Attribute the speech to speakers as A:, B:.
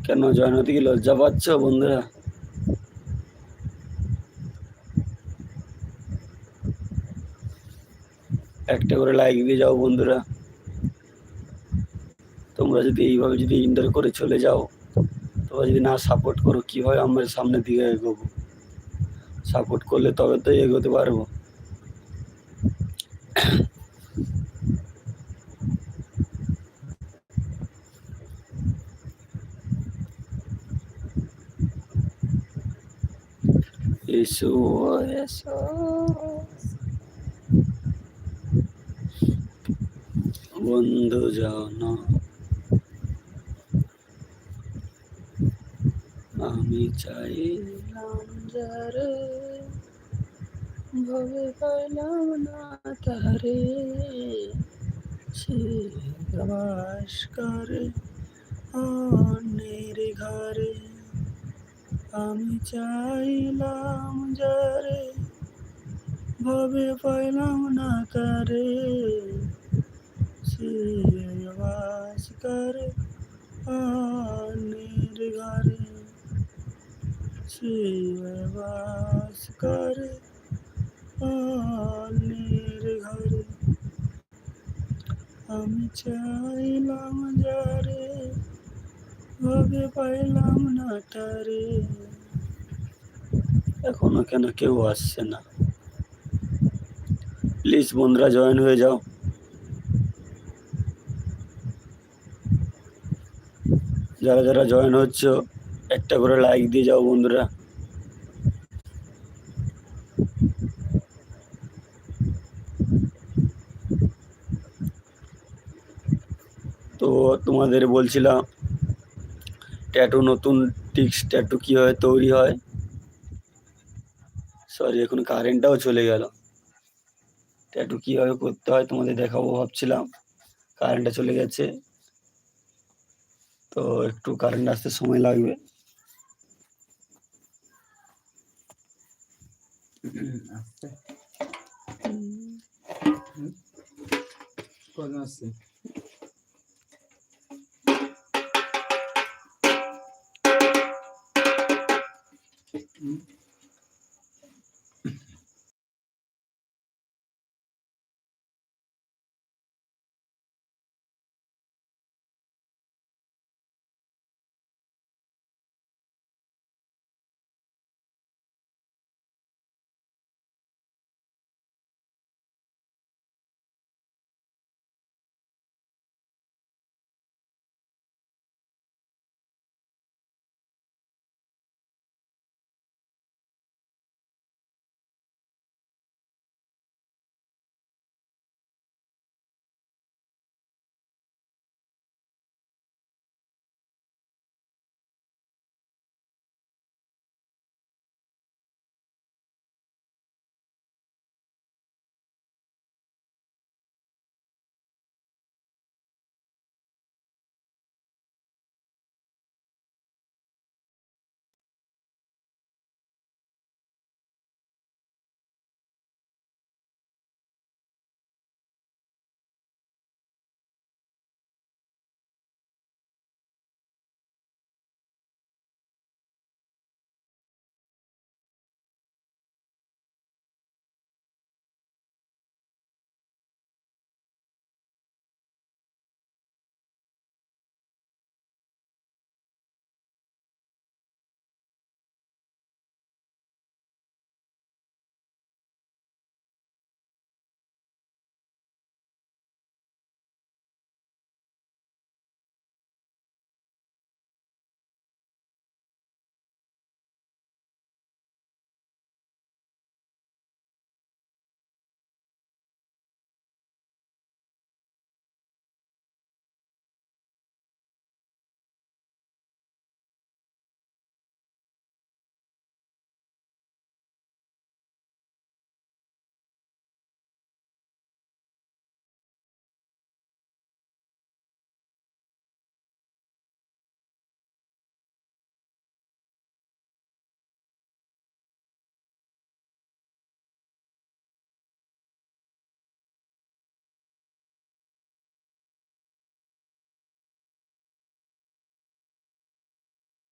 A: কেন জয়েন হতে কি লজ্জা পাচ্ছ বন্ধুরা? একটা করে লাইক দিয়ে যাও বন্ধুরা। তোমরা যদি এইভাবে যদি ইন্টার করে চলে যাও, তোমরা যদি না সাপোর্ট করো, কিভাবে আমরা সামনের দিকে এগোবো? সাপোর্ট করলে তবে তো এগোতে পারবো। এসো এসো বন্ধু জন, আমি চাইলাম যারে, ভবে পাইলাম না তারে, সে বাস করে অন্যের ঘরে। আমি চাইলাম যারে, ভবে পাইলাম না তারে, সে বাস করে অন্যের ঘরে, সে বাস করে অন্যের ঘরে। আমি চাইলাম যারে, ভবে পাইলাম না তারে। এখনো কেন কেউ আসছে না? প্লিজ বন্ধুরা জয়েন হয়ে যাও। যারা যারা জয়েন হচ্ছ, একটা করে লাইক দিয়ে যাও বন্ধুরা। তো তোমাদের বলছিলাম, ট্যাটু, নতুন টিক্স ট্যাটু কিভাবে তৈরি হয়। সরি, এখন কারেন্টটাও চলে গেল। ট্যাটু কিভাবে করতে হয় তোমাদের দেখাবো ভাবছিলাম, কারেন্টটা চলে গেছে, তো একটু কারেন্ট আসতে সময় লাগবে।
B: কজন আসছে?